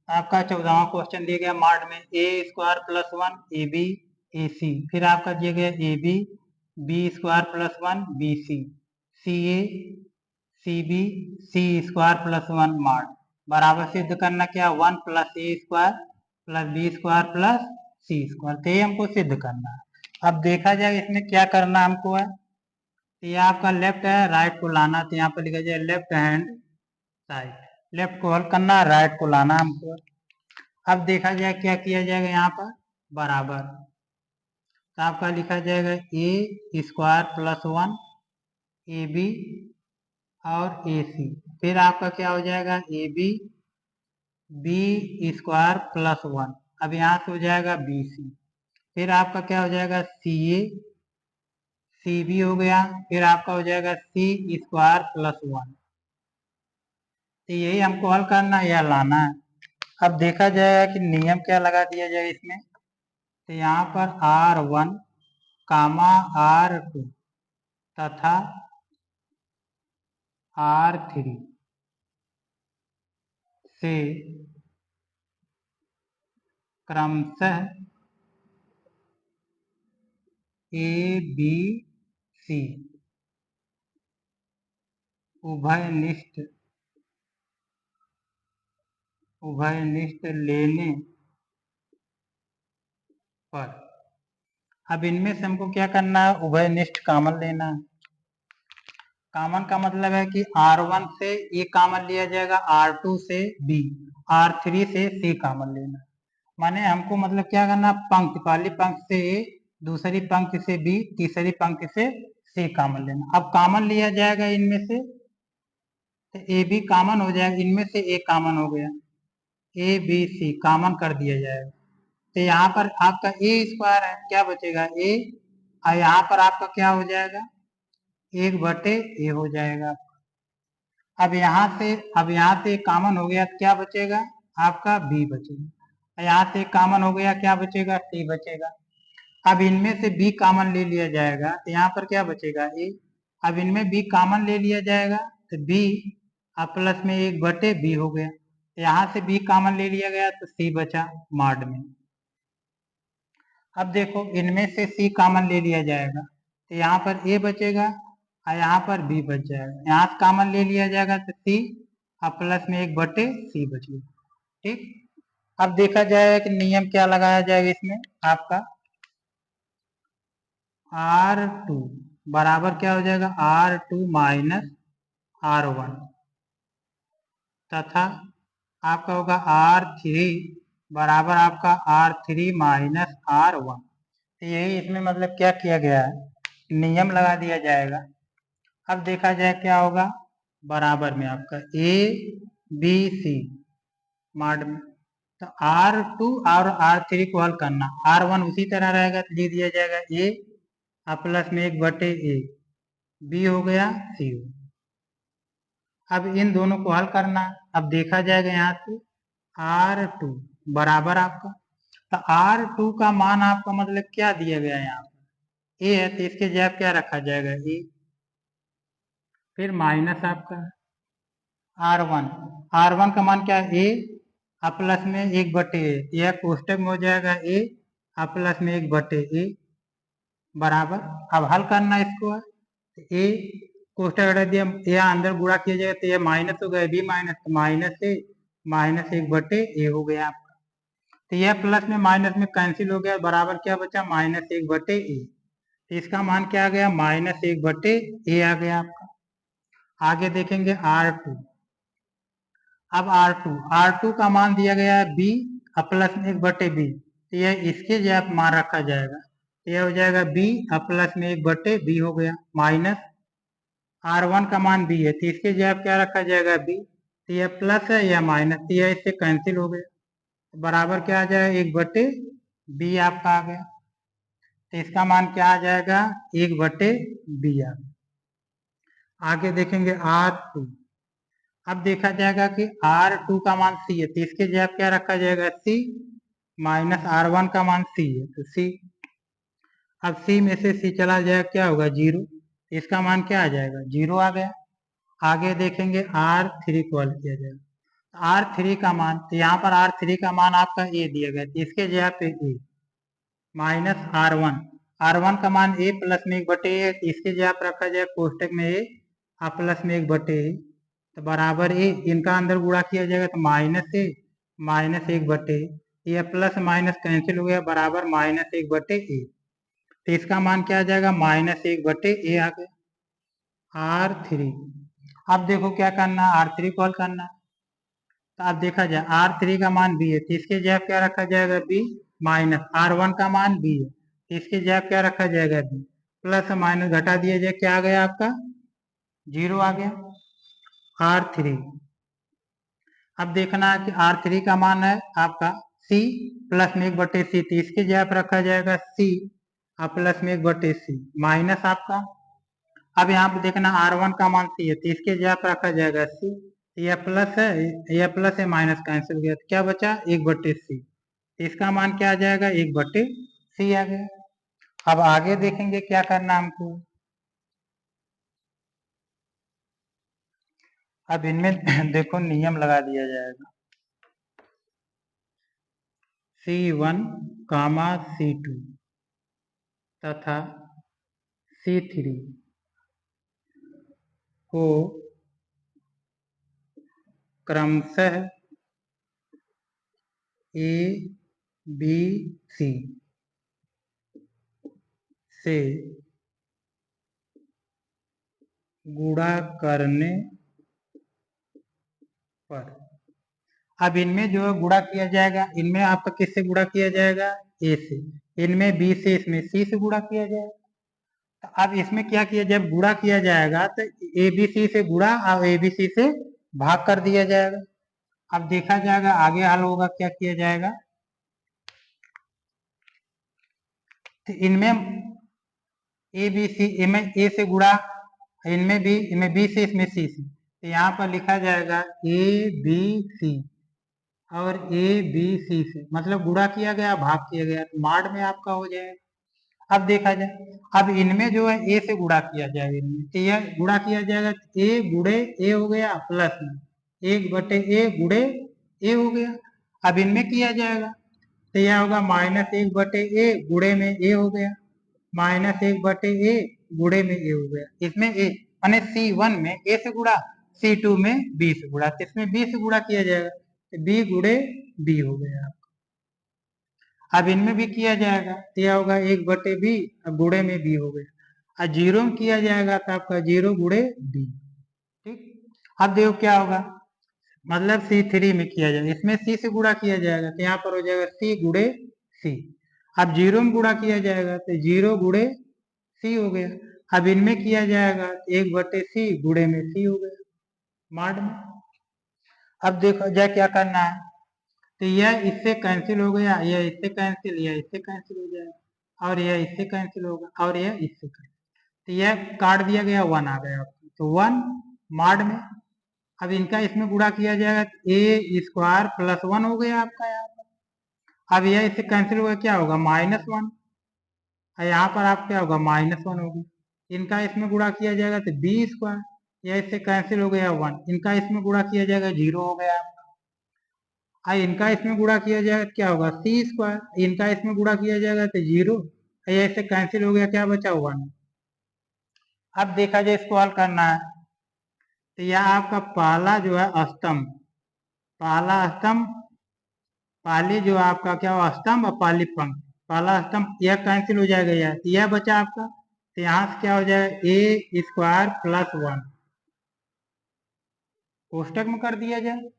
आपका 14वां क्वेश्चन दिया गया मार्ट में A square plus 1 A B A C, फिर आपका दिया गया A B B square plus 1 B C C A C B C square plus 1 मार्ट बराबर सिद्ध करना क्या 1 plus A square plus B square plus C square, तो ये हमको सिद्ध करना है। अब देखा जाए इसमें क्या करना हमको है, तो ये आपका लेफ्ट है राइट को लाना, तो यहाँ पर लिखा जाए लेफ्ट हैंड साइड, लेफ्ट को हल करना राइट को लाना हमको। अब देखा जाए क्या किया जाएगा यहाँ पर बराबर, तो आपका लिखा जाएगा A square plus 1 A B और ए सी, फिर आपका क्या हो जाएगा A B B square plus 1, अब यहाँ से हो जाएगा बी सी, फिर आपका क्या हो जाएगा सी ए सी बी हो गया, फिर आपका हो जाएगा सी स्क्वायर प्लस 1, तो यही हमको हल करना है या लाना है। अब देखा जाएगा कि नियम क्या लगा दिया जाए इसमें, तो यहाँ पर R1 कामा R2 तथा R3 से क्रमशः ए बी सी उभयनिष्ठ लेने पर, अब इनमें से हमको क्या करना है उभयनिष्ठ कामन लेना है। कामन का मतलब है कि R1 से ए कामन लिया जाएगा, R2 से बी, R3 से सी कामन लेना, माने हमको मतलब क्या करना पंक्ति पहली पंक्ति से ए दूसरी पंक्ति से बी तीसरी पंक्ति से सी कामन लेना। अब कामन लिया जाएगा इनमें से, तो ए बी कामन हो जाएगा, इनमें से ए कामन हो गया, ए बी सी कामन कर दिया जाएगा, तो यहाँ पर आपका ए स्क्वायर है क्या बचेगा ए, और यहाँ पर आपका क्या हो जाएगा 1/a हो जाएगा। अब यहाँ से कामन हो गया, क्या बचेगा आपका बी बचेगा, यहाँ से कामन हो गया क्या बचेगा सी बचेगा। अब इनमें से बी कामन ले लिया जाएगा, तो यहाँ पर क्या बचेगा ए, अब इनमें बी कामन ले लिया जाएगा तो बी अब प्लस में 1/b हो गया, यहाँ से बी कामन ले लिया गया तो सी बचा मॉड में। अब देखो इनमें से सी कामन ले लिया जाएगा, तो यहाँ पर ए बचेगा और यहाँ पर बी बच जाएगा, यहाँ से कामन ले लिया जाएगा तो सी और प्लस में 1/c बचेगा। ठीक, अब देखा जाएगा कि नियम क्या लगाया जाएगा इसमें, आपका R2 बराबर क्या हो जाएगा R2 माइनस R1 तथा आपका होगा R3 बराबर आपका R3 माइनस R1, तो यही इसमें मतलब क्या किया गया है नियम लगा दिया जाएगा। अब देखा जाए क्या होगा बराबर में आपका ए बी सी मॉड में, तो R2 और R3 को हल करना, R1 उसी तरह रहेगा तो लिख दिया जाएगा ए और प्लस में 1/a, बी हो गया सी हो। अब इन दोनों को हल करना, अब देखा जाएगा यहाँ से R2 बराबर आपका, तो R2 का मान आपका मतलब क्या दिया गया है यहाँ पर ए है, तो इसके जगह क्या रखा जाएगा ए, फिर माइनस आपका R1 का मान क्या है ए और प्लस में 1/a, यह कोष्टक में हो जाएगा ए और प्लस में 1/a बराबर, अब हल करना इसको है, तो ए कोष्टक हटा दिया, यहाँ अंदर गुणा किया जाएगा तो यह माइनस हो गया बी माइनस, माइनस ए माइनस 1/a हो गया आपका, तो यह प्लस में माइनस में कैंसिल हो गया, बराबर क्या बचा माइनस 1/a, तो इसका मान क्या आ गया माइनस 1/a आ गया आपका। आगे देखेंगे R2, अब R2 का मान दिया गया है b और प्लस में 1/b, तो यह इसके जगह मान रखा जाएगा, तो यह हो जाएगा b और प्लस में 1/b हो गया, माइनस R1 का मान b है तो इसके जगह क्या रखा जाएगा b, तो यह प्लस है या माइनस, तो यह इससे कैंसिल हो गया, तो बराबर क्या आ जाएगा 1/b आपका आ गया, तो इसका मान क्या आ जाएगा 1/b आ गया। आगे देखेंगे R2, अब देखा जाएगा कि R2 का मान c है तो इसके जगह क्या रखा जाएगा c, माइनस R1 का मान c है तो c, अब c में से c चला जाएगा क्या होगा 0, इसका मान क्या आ जाएगा 0 आ गया। आगे देखेंगे R3 को हल किया जाएगा, R3 का मान, तो यहाँ पर R3 का मान आपका ए दिया गया, तो इसके जगह पे ए माइनस R1 का मान ए प्लस में 1/a है, तो इसके जगह पर रखा जाए कोष्टक में ए और प्लस में 1/a, तो बराबर ए, इनका अंदर गुणा किया जाएगा तो माइनस ए माइनस 1/a, ये प्लस माइनस कैंसिल हो गया, बराबर माइनस 1/a, तो इसका मान क्या आ जाएगा माइनस 1/a आ गया। R3 अब देखो क्या करना है, R3 कॉल करना है, तो अब देखा जाए R3 का मान बी है, तो इसके जगह क्या रखा जाएगा बी, माइनस R1 का मान बी है, तो इसके जगह क्या रखा जाएगा बी, प्लस माइनस घटा दिया जाए, क्या आ गया आपका 0 आ गया। R3 अब देखना है कि R3 का मान है आपका C प्लस में 1/c, तो इसके जगह पर रखा जाएगा C और प्लस में 1/c माइनस आपका, अब यहाँ पे देखना R1 का मान C है, तो इसके जगह पर रखा जाएगा C, यह प्लस है, यह प्लस है, माइनस कैंसिल हो गया, तो क्या बचा 1/c, इसका मान क्या आ जाएगा 1/c आ गया। अब आगे देखेंगे क्या करना हमको, अब इनमें देखो नियम लगा दिया जाएगा, C1 कामा C2 तथा C3 को क्रमशः A B C से गुणा करने पर, अब इनमें जो गुणा किया जाएगा, इनमें आपका किससे गुणा किया जाएगा ए से, इनमें बी से, इसमें सी से गुणा किया जाएगा, तो अब इसमें क्या किया, जब गुणा किया जाएगा तो ए बी सी से गुणा और ए बी सी से भाग कर दिया जाएगा। अब देखा जाएगा आगे हल होगा, क्या किया जाएगा, तो इनमें ए बी सी, इनमें ए से गुणा, इनमें बी से, इसमें सी से, तो यहाँ पर लिखा जाएगा ए बी सी और ए बी सी से, मतलब गुणा किया गया भाग किया गया, तो माड में आपका हो जाएगा। अब देखा जाए, अब इनमें जो है ए से गुणा किया जाएगा, इनमें तो यह गुणा किया जाएगा, ए गुणे ए हो गया प्लस में 1/a गुणे ए हो गया। अब इनमें किया जाएगा तो यह होगा -1/a गुणे में ए हो गया, -1/a गुणे में ए हो गया, इसमें ए माने C1 में ए से गुणा, C2 में बी से गुणा, तो इसमें बी से गुणा किया जाएगा, तो बी गुणे बी हो गया। अब इनमें भी किया जाएगा तो यह होगा 1/b, अब गुणे में बी हो गया, और 0 में किया जाएगा तो आपका 0 गुणे बी। ठीक, अब देखो क्या होगा, मतलब C3 में किया जाएगा, इसमें C से गुणा किया जाएगा तो यहाँ पर हो जाएगा C गुणे C, अब 0 में गुणा किया जाएगा तो 0 गुणे C हो गया, अब इनमें किया जाएगा 1/c गुणे में C हो गया माड में। अब देखो जाए क्या करना है, तो यह इससे कैंसिल हो गया, यह इससे कैंसिल, यह इससे कैंसिल हो जाएगा, और यह इससे कैंसिल होगा, और यह इससे कैंसिल, तो यह काट दिया गया 1 आ गया आपका, तो 1 माड में। अब इनका इसमें गुणा किया जाएगा, a² प्लस 1 हो गया आपका यहाँ पर, अब यह इससे कैंसिल हुआ, क्या होगा -1, और यहाँ पर आप क्या होगा -1 होगा, इनका इसमें गुणा किया जाएगा तो b², यह इससे कैंसिल हो गया 1, इनका इसमें गुणा किया जाएगा 0 हो गया, इनका इसमें गुणा किया जाएगा क्या होगा C², इनका इसमें गुणा किया जाएगा तो 0, ऐसे कैंसिल हो गया, क्या बचा 1। अब देखा जाए इसको हल करना है, तो यह आपका पहला जो है स्तंभ, पहला स्तंभ, पहली जो आपका क्या हुआ स्तंभ और पहली पंक्ति, पहला स्तंभ यह कैंसिल हो जाएगा, यह तो यह बचा आपका, तो यहाँ से क्या हो जाएगा a² प्लस 1 कोष्टक में कर दिया जाए।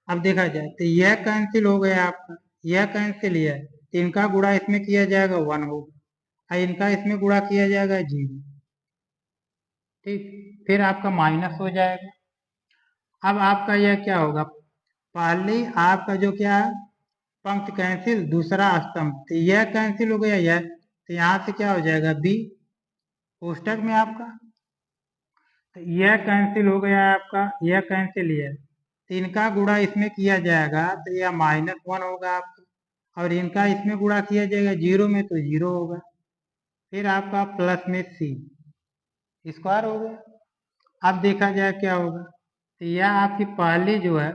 अब देखा जाए तो यह कैंसिल हो गया आपका, यह कैंसिल, यह इनका गुणा इसमें किया जाएगा 1 होगा, इनका इसमें गुणा किया जाएगा 0, ठीक, फिर आपका माइनस हो जाएगा। अब आपका यह क्या होगा, पहले आपका जो क्या है पंक्ति कैंसिल, दूसरा स्तंभ, तो यह कैंसिल हो गया, यह तो यहाँ से क्या हो जाएगा b कोष्टक में आपका, तो यह कैंसिल हो गया आपका, यह कैंसिल, यह तो इनका गुणा इसमें किया जाएगा तो यह -1 होगा आपका, और इनका इसमें गुणा किया जाएगा 0 में तो 0 होगा, फिर आपका प्लस में C² हो गया। अब देखा जाए क्या होगा, तो यह आपकी पहली जो है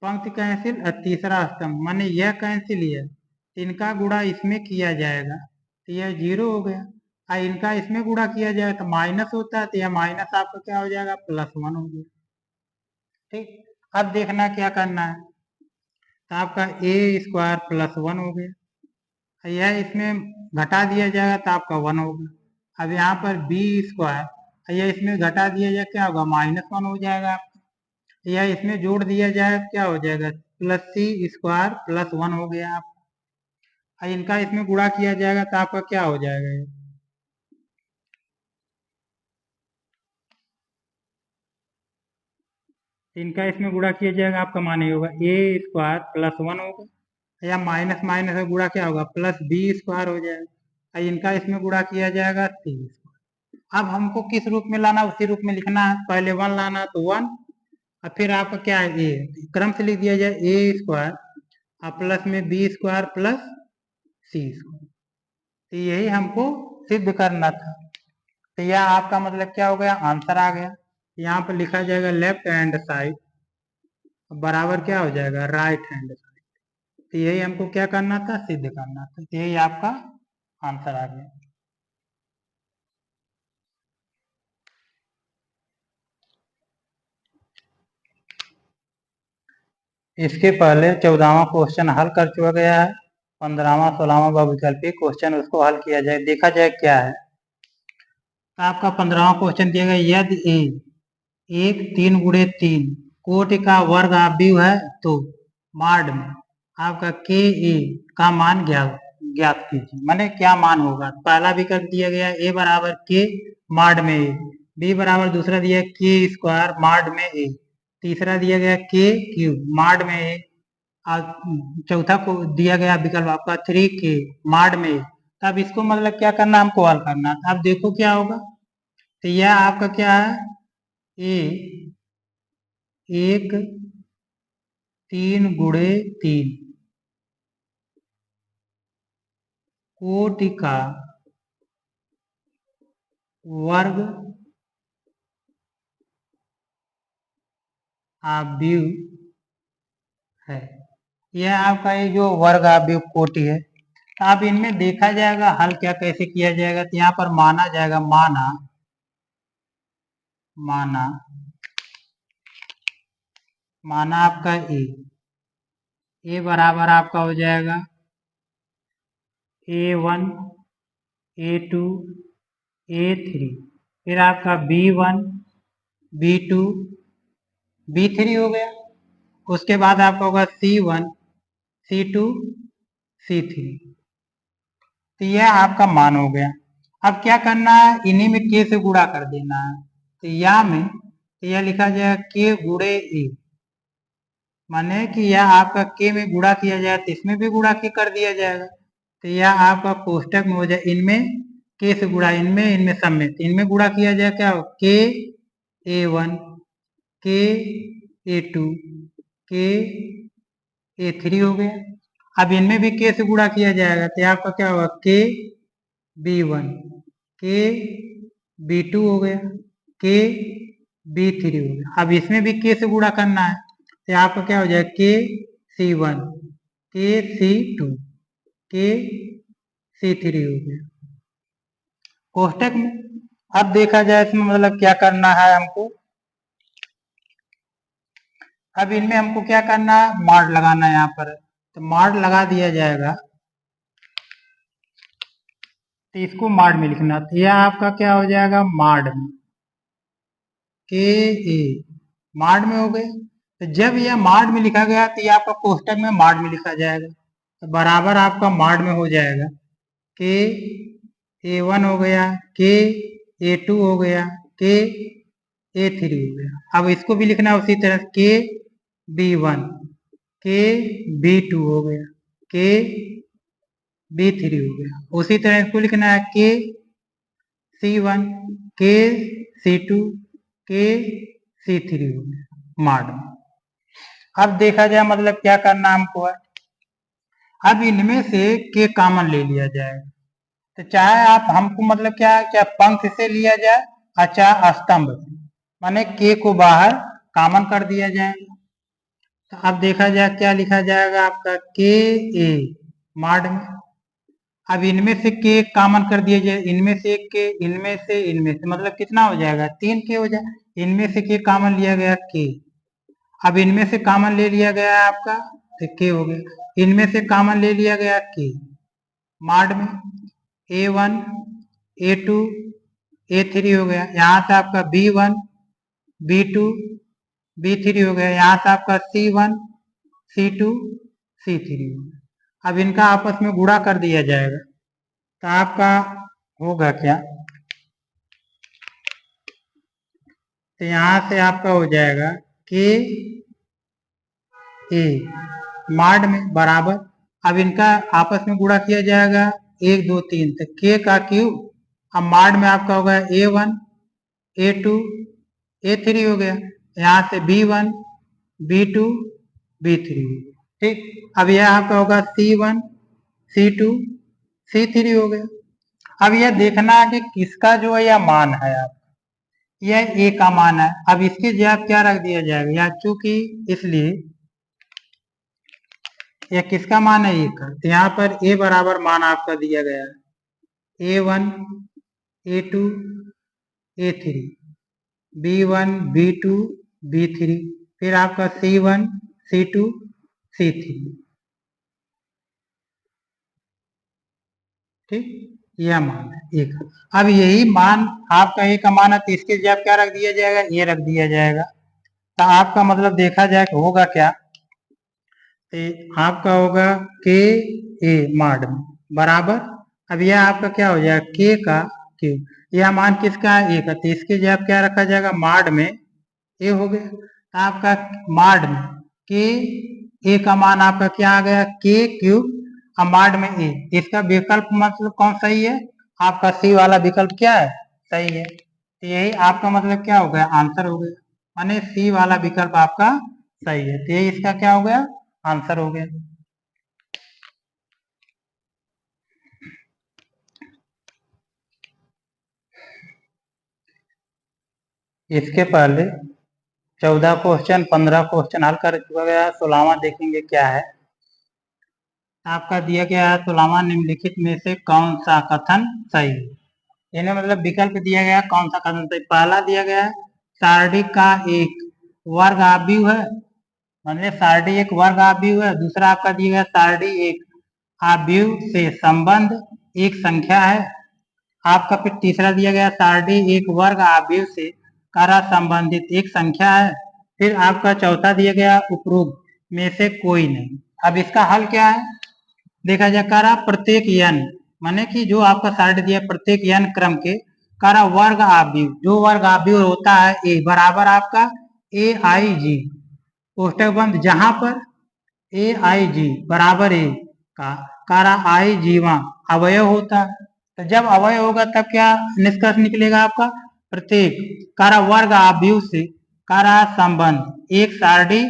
पंक्ति कैंसिल और तीसरा स्तंभ, माने यह कैंसिल है, इनका गुणा इसमें किया जाएगा तो यह 0 हो गया, और इनका इसमें गुणा किया जाए तो माइनस होता है, तो यह माइनस आपका क्या हो जाएगा, +1 हो गया। ठीक, अब देखना क्या करना है, तो आपका a² +1 हो गया, यह इसमें घटा दिया जाएगा तो आपका 1 होगा। अब यहाँ पर b², यह इसमें घटा दिया जाए क्या होगा, -1 हो जाएगा आपका, यह इसमें जोड़ दिया जाए क्या हो जाएगा, +c² +1 हो गया आप, इनका इसमें गुणा किया जाएगा तो आपका क्या हो जाएगा, इनका इसमें गुणा किया जाएगा आपका माने होगा a² +1 होगा, या माइनस माइनस का गुणा क्या होगा, +b² हो जाएगा, इनका इसमें गुणा किया जाएगा c²। अब हमको किस रूप में लाना, उसी रूप में लिखना है, पहले 1 लाना तो 1, और फिर आपका क्या है a, क्रम से लिख दिया जाए a² और प्लस में b² + c², तो यही हमको सिद्ध करना था। तो यह आपका मतलब क्या हो गया, आंसर आ गया। यहाँ पर लिखा जाएगा लेफ्ट हैंड साइड बराबर क्या हो जाएगा, राइट हैंड साइड, तो यही हमको क्या करना था, सिद्ध करना था, तो यही आपका आंसर आ गया। इसके पहले 14वां क्वेश्चन हल कर चुका गया है, 15वां 16वां बहुविकल्पी क्वेश्चन उसको हल किया जाए, देखा जाए क्या है। तो आपका 15वां क्वेश्चन दिया गया, यदि एक 3 × 3 कोटि का वर्ग आव्यूह है तो माड में आपका के ए का मान ज्ञात कीजिए, माने क्या मान होगा। पहला विकल्प दिया गया a बराबर के माड में ए, b बराबर दूसरा दिया k² माड में ए, तीसरा दिया गया k³ माड में ए, और चौथा को दिया गया विकल्प आपका 3k माड में ए। अब इसको मतलब क्या करना, हमको हल करना। अब देखो क्या होगा, तो यह आपका क्या है, एक 3 × 3 कोटि का वर्ग आव्यूह है, यह आपका ये जो वर्ग आव्यूह कोटि है। अब इनमें देखा जाएगा हल क्या कैसे किया जाएगा, तो यहाँ पर माना जाएगा, माना आपका ए बराबर आपका हो जाएगा a1 a2 a3, फिर आपका b1 b2 b3 हो गया, उसके बाद आपका होगा c1 c2 c3, तो यह आपका मान हो गया। अब क्या करना है, इन्हीं में k से गुणा कर देना है, तो यहाँ में तो यह लिखा जाएगा k × a, माने कि यह आपका k में गुणा किया जाए तो इसमें भी गुणा कर दिया जाएगा, तो यह आपका कोष्टक में हो जाए, इनमें k से गुणा, इनमें सब में, तो इनमें गुणा किया जाए क्या हो, k a1 k a2 k a3 हो गया। अब इनमें भी k से गुणा किया जाएगा तो आपका क्या होगा, k b1 k b2 हो गया, k b3 हो गया। अब इसमें भी k से गुणा करना है तो आपका क्या हो जाएगा, k c1 k c2 k c3 हो गया कोष्टक में। अब देखा जाए इसमें मतलब क्या करना है हमको, अब इनमें हमको क्या करना है, मॉड लगाना है यहाँ पर, तो मॉड लगा दिया जाएगा, तो इसको मॉड में लिखना, तो यह आपका क्या हो जाएगा, मॉड में के ए मॉड में हो गए। तो जब यह मॉड में लिखा गया तो यह आपका कोष्टक में मॉड में लिखा जाएगा, तो बराबर आपका मॉड में हो जाएगा, के a1 हो गया, के a2 हो गया, के a3 हो गया। अब इसको भी लिखना उसी तरह, के b1 के b2 हो गया, के b3 हो गया। उसी तरह इसको लिखना है, के c1 के c2 के c3 हो गया मॉड में। अब देखा जाए मतलब क्या करना हमको है, अब इनमें से के कॉमन ले लिया जाएगा, तो चाहे आप हमको मतलब क्या पंक्ति से लिया जाए और चाहे स्तंभ से, माने के को बाहर कॉमन कर दिया जाएगा। तो अब देखा जाए क्या लिखा जाएगा आपका के ए मॉड में। अब इनमें से के कॉमन कर दिया जाए, इनमें से एक के, इनमें से मतलब कितना हो जाएगा 3 के हो जाए। इनमें से के कॉमन लिया गया के, अब इनमें से कॉमन ले लिया गया आपका तो के हो गया, इनमें से कॉमन ले लिया गया के मॉड में A1 A2 A3 हो गया। यहाँ से आपका B1 B2 B3 हो गया। यहाँ से आपका C1 C2 C3 हो गया। अब इनका आपस में गुणा कर दिया जाएगा तो आपका होगा क्या, तो यहाँ से आपका हो जाएगा के ए मॉड में बराबर, अब इनका आपस में गुणा किया जाएगा 1 2 3 तो के का क्यूब, अब मॉड में आपका होगा A1 A2 A3 हो गया। यहाँ से B1 B2 B3, ठीक। अब यह आपका होगा C1 C2 C3 हो गया। अब यह देखना है कि किसका जो है यह मान है, आप यह ए का मान है। अब इसके जवाब क्या रख दिया जाएगा, या चूंकि इसलिए यह किसका मान है, ए का, तो यहाँ पर ए बराबर मान आपका दिया गया है A1 A2 A3 B1 B2 B3, फिर आपका C1 C2 C3, ठीक, यह मान है एक। अब यही मान आपका ए का मान है तो इसके जवाब क्या रख दिया जाएगा, ये रख दिया जाएगा। तो आपका मतलब देखा जाए कि होगा क्या, तो आपका होगा के ए मॉड में बराबर, अब यह आपका क्या हो जाएगा के का क्यूब, यह मान किसका है ए का, तो इसके जवाब क्या रखा जाएगा मॉड में ए हो गया। तो आपका मॉड में के ए का मान आपका क्या आ गया के क्यूब, अब मॉड में ए, इसका विकल्प मतलब कौन सही है, आपका सी वाला विकल्प क्या है सही है। तो यही आपका मतलब क्या हो गया आंसर हो गया, माने सी वाला विकल्प आपका सही है। तो यही इसका क्या हो गया आंसर हो गया। इसके पहले 14 क्वेश्चन 15 क्वेश्चन हल कर चुका गया, 16वां देखेंगे क्या है। आपका दिया गया है 16वां, निम्नलिखित में से कौन सा कथन सही है। इन्हें मतलब विकल्प दिया गया कौन सा कथन सही। पहला दिया गया है सारणी का एक वर्ग आव्यूह है, मतलब सारणी एक वर्ग आव्यूह है। दूसरा आपका दिया गया सारणी एक आव्यूह से संबंध एक संख्या है। आपका फिर तीसरा दिया गया सारणी एक वर्ग आव्यूह से कारा संबंधित एक संख्या है। फिर आपका चौथा दिया गया उपरोक्त में से कोई नहीं। अब इसका हल क्या है, देखा जाए कारा प्रत्येक n, माने कि जो आपका सारणी दिया प्रत्येक n क्रम के कारा वर्ग आव्यूह, जो वर्ग आव्यूह होता है ए बराबर आपका ए आई जी कोष्टक बंद, जहां पर ए आई जी बराबर ए का कारा आई जीवा अवयव होता है। तो जब अवयव होगा तब क्या निष्कर्ष निकलेगा आपका, प्रत्येक कारा वर्ग आव्यूह से कारा संबंध एक सारणी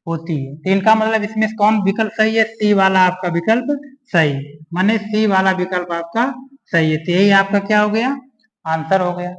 होती है। तो इनका मतलब इसमें कौन विकल्प सही है, सी वाला आपका विकल्प सही, माने सी वाला विकल्प आपका सही है। तो यही आपका क्या हो गया आंसर हो गया।